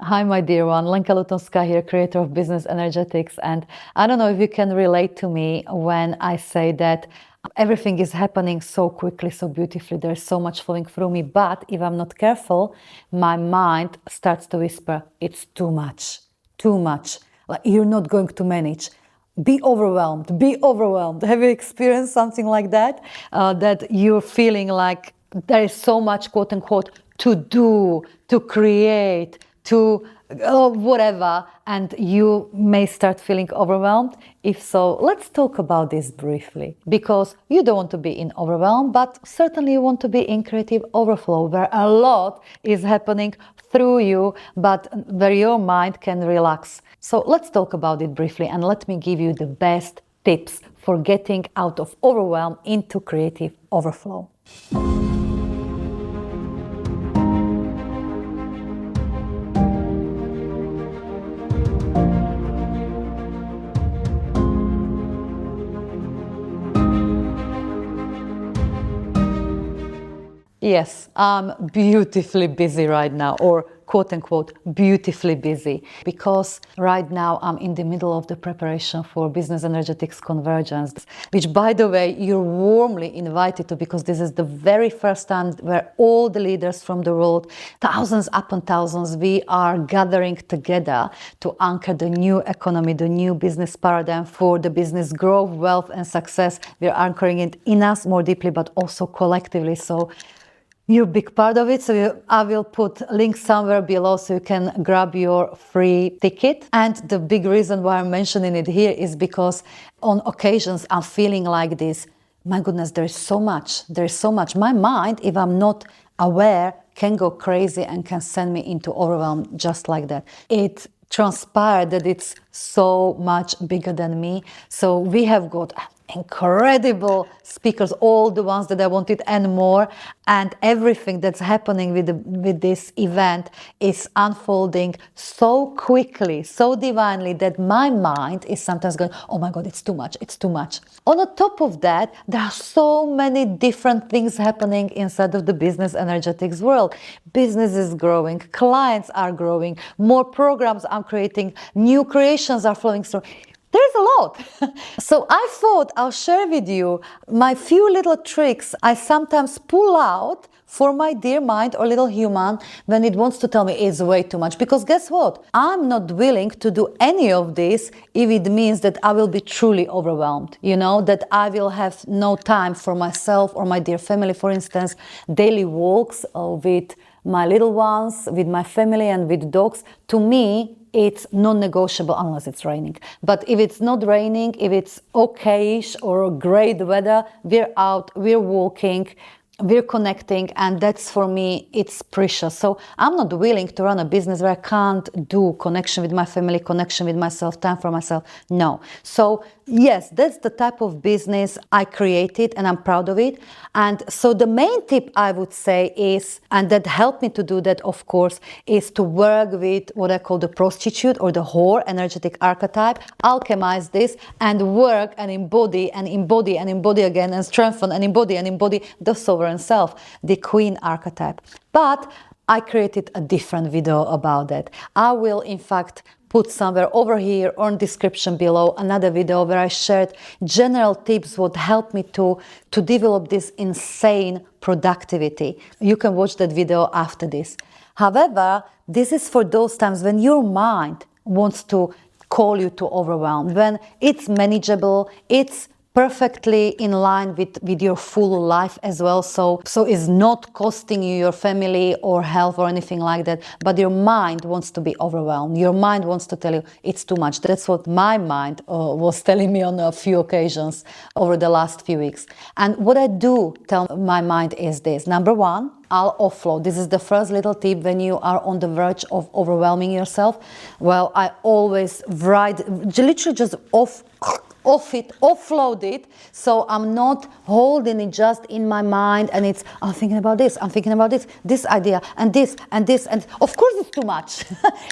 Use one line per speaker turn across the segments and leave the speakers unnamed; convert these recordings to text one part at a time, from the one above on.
Hi, my dear one. Lenka Lutonska here, creator of Business Energetics. And I don't know if you can relate to me when I say that everything is happening so quickly, so beautifully. There's so much flowing through me. But if I'm not careful, my mind starts to whisper, it's too much, too much. Like, you're not going to manage. Be overwhelmed, be overwhelmed. Have you experienced something like that? That you're feeling like there is so much, quote unquote, to do, to create, to whatever, and you may start feeling overwhelmed. If so, let's talk about this briefly, because you don't want to be in overwhelm, but certainly you want to be in creative overflow, where a lot is happening through you, but where your mind can relax. So let's talk about it briefly, and let me give you the best tips for getting out of overwhelm into creative overflow. Yes, I'm beautifully busy right now, or quote unquote, beautifully busy, because right now I'm in the middle of the preparation for Business Energetics Convergence, which, by the way, you're warmly invited to, because this is the very first time where all the leaders from the world, thousands upon thousands, we are gathering together to anchor the new economy, the new business paradigm for the business growth, wealth, and success. We're anchoring it in us more deeply, but also collectively. So you're a big part of it, so I will put links somewhere below so you can grab your free ticket. And the big reason why I'm mentioning it here is because on occasions I'm feeling like this, my goodness, there's so much. My mind, if I'm not aware, can go crazy and can send me into overwhelm just like that. It transpired that it's so much bigger than me. So we have got incredible speakers, all the ones that I wanted and more, and everything that's happening with this event is unfolding so quickly, so divinely, that my mind is sometimes going, oh my God, it's too much. On the top of that, there are so many different things happening inside of the business energetics world. Business is growing, clients are growing, more programs I'm creating, new creations are flowing through. There's a lot. So I thought I'll share with you my few little tricks I sometimes pull out for my dear mind or little human when it wants to tell me it's way too much. Because guess what? I'm not willing to do any of this if it means that I will be truly overwhelmed. That I will have no time for myself or my dear family. For instance, daily walks with my little ones, with my family and with dogs. To me, it's non-negotiable unless it's raining. But if it's not raining, if it's okayish or great weather, we're out, we're walking, we're connecting, and that's, for me, it's precious. So I'm not willing to run a business where I can't do connection with my family, connection with myself, time for myself. No. So yes, that's the type of business I created, and I'm proud of it. And so the main tip I would say is, and that helped me to do that, of course, is to work with what I call the prostitute or the whore energetic archetype, alchemize this, and work and embody and embody and embody again, and strengthen and embody the sovereign self, the queen archetype. But I created a different video about that. I will, in fact, put somewhere over here or in description below another video where I shared general tips what helped me to develop this insane productivity. You can watch that video after this. However, this is for those times when your mind wants to call you to overwhelm, when it's manageable, it's perfectly in line with your full life as well. So it's not costing you your family or health or anything like that, but your mind wants to be overwhelmed. Your mind wants to tell you it's too much. That's what my mind was telling me on a few occasions over the last few weeks. And what I do tell my mind is this. Number one, I'll offload. This is the first little tip when you are on the verge of overwhelming yourself. Well, I always write, literally just off it, offload it. So I'm not holding it just in my mind and I'm thinking about this, this idea, and this, and of course it's too much.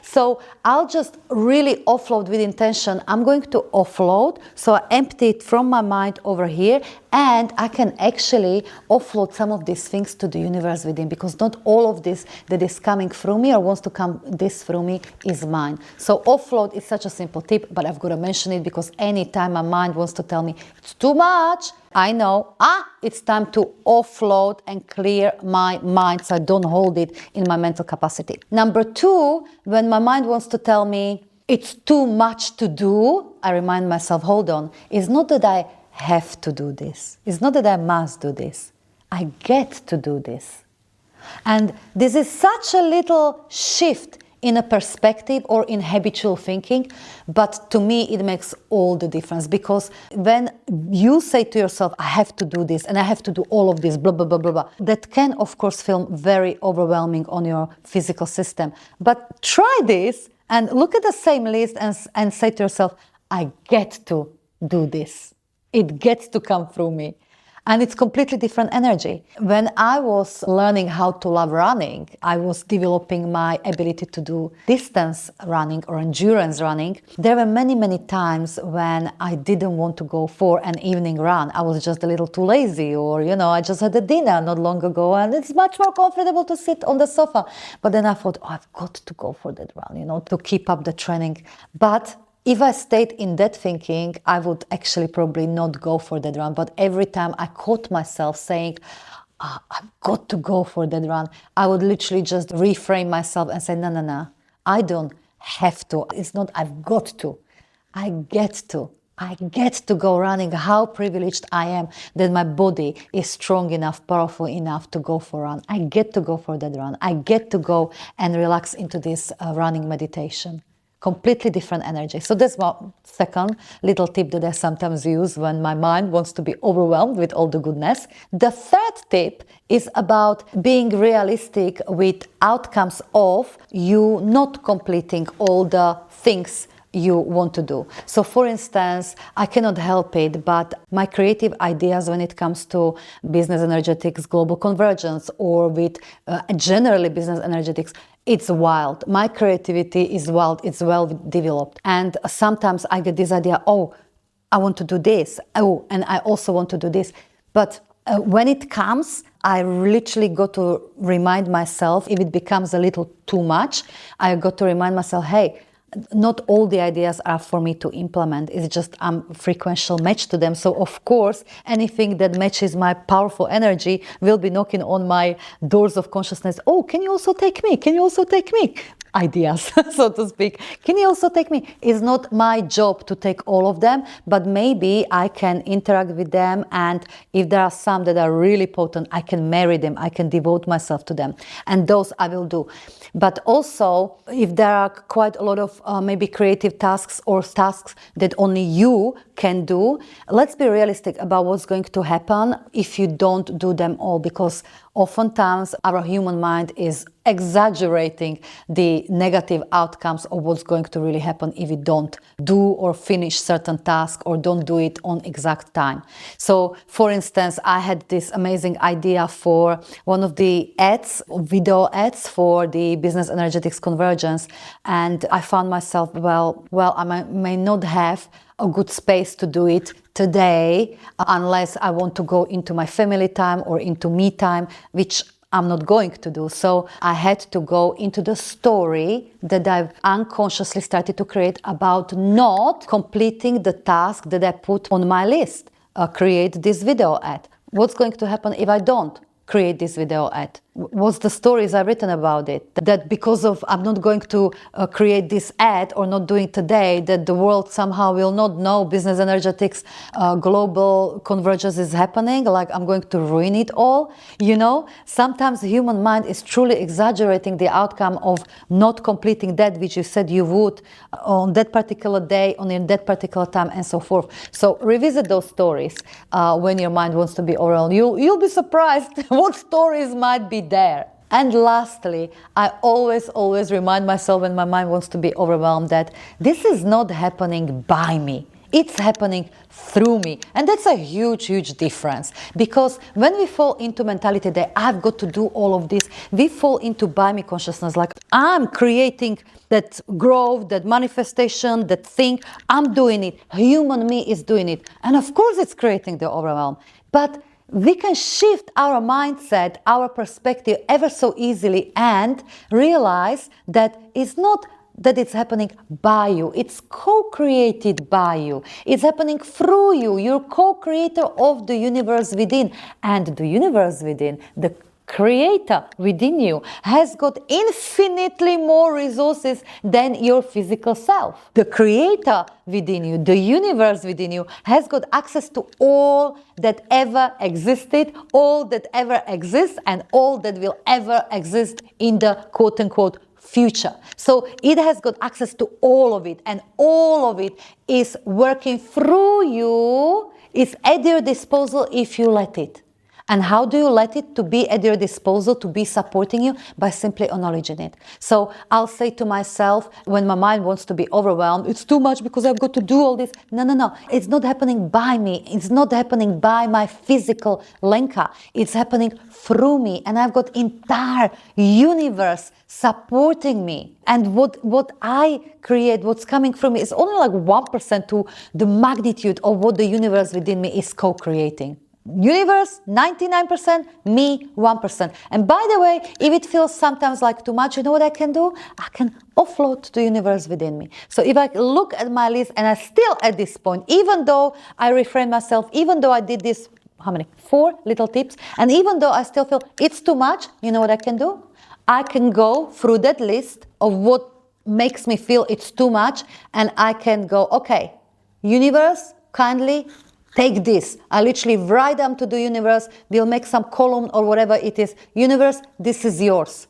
So I'll just really offload with intention. I'm going to offload, so I empty it from my mind over here, and I can actually offload some of these things to the universe within, because not all of this that is coming through me or wants to come this through me is mine. So offload is such a simple tip, but I've got to mention it because anytime my mind wants to tell me it's too much, I know, it's time to offload and clear my mind so I don't hold it in my mental capacity. Number 2, when my mind wants to tell me it's too much to do, I remind myself, hold on, it's not that I have to do this. It's not that I must do this. I get to do this. And this is such a little shift in a perspective or in habitual thinking, but to me it makes all the difference, because when you say to yourself, I have to do this and I have to do all of this, blah, blah, blah, blah, blah, that can of course feel very overwhelming on your physical system. But try this and look at the same list and say to yourself, I get to do this. It gets to come through me. And it's completely different energy. When I was learning how to love running, I was developing my ability to do distance running or endurance running. There were many, many times when I didn't want to go for an evening run. I was just a little too lazy, or, I just had a dinner not long ago and it's much more comfortable to sit on the sofa. But then I thought, I've got to go for that run, to keep up the training. But if I stayed in that thinking, I would actually probably not go for that run. But every time I caught myself saying, I've got to go for that run, I would literally just reframe myself and say, no, I don't have to. It's not I've got to. I get to. I get to go running. How privileged I am that my body is strong enough, powerful enough to go for a run. I get to go for that run. I get to go and relax into this running meditation. Completely different energy. So that's my second little tip that I sometimes use when my mind wants to be overwhelmed with all the goodness. The third tip is about being realistic with outcomes of you not completing all the things you want to do. So for instance, I cannot help it, but my creative ideas when it comes to business energetics, global convergence, or with generally business energetics, it's wild. My creativity is wild. It's well developed. And sometimes I get this idea, I want to do this. And I also want to do this. But when it comes, I literally got to remind myself, if it becomes a little too much, I got to remind myself, hey, not all the ideas are for me to implement. It's just I'm frequential match to them. So of course, anything that matches my powerful energy will be knocking on my doors of consciousness. Can you also take me? Can you also take me? Ideas, so to speak. Can you also take me? It's not my job to take all of them, but maybe I can interact with them, and if there are some that are really potent, I can marry them, I can devote myself to them, and those I will do. But also, if there are quite a lot of maybe creative tasks or tasks that only you can do, let's be realistic about what's going to happen if you don't do them all, because oftentimes our human mind is exaggerating the negative outcomes of what's going to really happen if you don't do or finish certain tasks or don't do it on exact time. So for instance, I had this amazing idea for one of the ads, video ads for the business energetics convergence, and I found myself, I may not have a good space to do it today unless I want to go into my family time or into me time, which I'm not going to do. So I had to go into the story that I've unconsciously started to create about not completing the task that I put on my list. Create this video ad. What's going to happen if I don't create this video ad? What's the stories I've written about it? That because of I'm not going to create this ad or not doing today, that the world somehow will not know business energetics, global convergence is happening, like I'm going to ruin it all. Sometimes the human mind is truly exaggerating the outcome of not completing that which you said you would on that particular day, in that particular time, and so forth. So revisit those stories when your mind wants to be overwhelmed. You'll be surprised what stories might be there. And lastly, I always remind myself when my mind wants to be overwhelmed that this is not happening by me. It's happening through me. And that's a huge, huge difference. Because when we fall into mentality that I've got to do all of this, we fall into by me consciousness, like I'm creating that growth, that manifestation, that thing. I'm doing it. Human me is doing it. And of course it's creating the overwhelm. But we can shift our mindset, our perspective ever so easily and realize that it's not that it's happening by you. It's co-created by you. It's happening through you. You're co-creator of the universe within. And the universe within, the creator within you, has got infinitely more resources than your physical self. The creator within you, the universe within you, has got access to all that ever existed, all that ever exists, and all that will ever exist in the quote-unquote future. So it has got access to all of it, and all of it is working through you. It's at your disposal if you let it. And how do you let it to be at your disposal, to be supporting you? By simply acknowledging it. So I'll say to myself, when my mind wants to be overwhelmed, it's too much because I've got to do all this. No, no, no. It's not happening by me. It's not happening by my physical Lenka. It's happening through me. And I've got entire universe supporting me. And what I create, what's coming from me, is only like 1% to the magnitude of what the universe within me is co-creating. Universe 99%, me 1%. And by the way, if it feels sometimes like too much, you know what I can do? I can offload the universe within me. So if I look at my list and I still at this point, even though I refrain myself, even though I did this, how many? 4 little tips, and even though I still feel it's too much, you know what I can do? I can go through that list of what makes me feel it's too much, and I can go, okay, universe, kindly take this. I literally write them to the universe. We'll make some column or whatever it is. Universe, this is yours.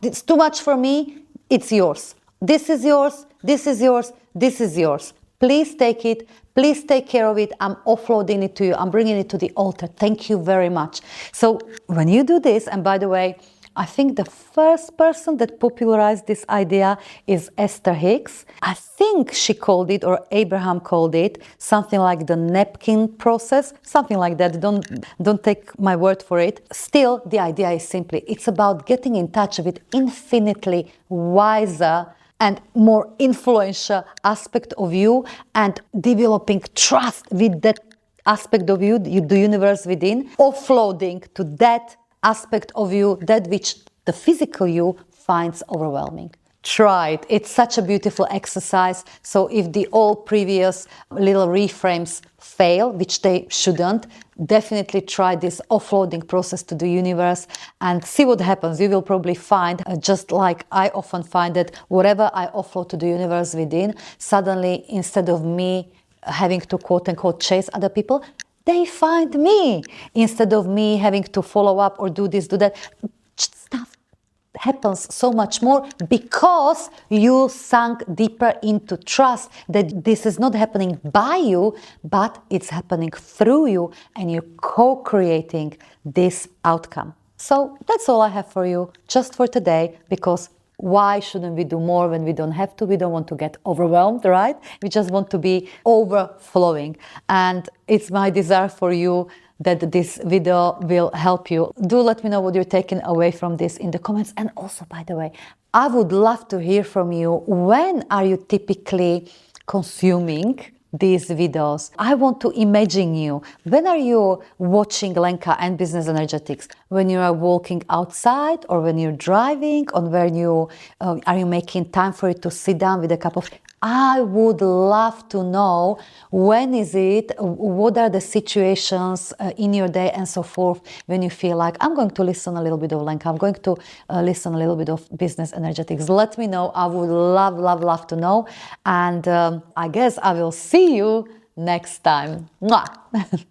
It's too much for me. It's yours. This is yours. This is yours. This is yours. Please take it. Please take care of it. I'm offloading it to you. I'm bringing it to the altar. Thank you very much. So when you do this, and by the way, I think the first person that popularized this idea is Esther Hicks. I think she called it, or Abraham called it, something like the napkin process, something like that. Don't take my word for it. Still, the idea is simply, it's about getting in touch with infinitely wiser and more influential aspect of you and developing trust with that aspect of you, the universe within, offloading to that aspect of you, that which the physical you finds overwhelming. Try it. It's such a beautiful exercise. So if the all previous little reframes fail, which they shouldn't, definitely try this offloading process to the universe and see what happens. You will probably find, just like I often find, that whatever I offload to the universe within, suddenly instead of me having to quote unquote chase other people, they find me. Instead of me having to follow up or do this, do that, stuff happens so much more because you sunk deeper into trust that this is not happening by you, but it's happening through you, and you're co-creating this outcome. So that's all I have for you just for today, because why shouldn't we do more when we don't have to? We don't want to get overwhelmed, right? We just want to be overflowing. And it's my desire for you that this video will help you. Do let me know what you're taking away from this in the comments. And also, by the way, I would love to hear from you. When are you typically consuming these videos? I want to imagine you. When are you watching Lenka and Business Energetics? When you are walking outside, or when you're driving, or when you are you making time for it to sit down with a cup of tea? I would love to know, when is it, what are the situations in your day and so forth, when you feel like, I'm going to listen a little bit of Lenka, I'm going to listen a little bit of Business Energetics. Let me know. I would love, love, love to know. And I guess I will see you next time. Mwah!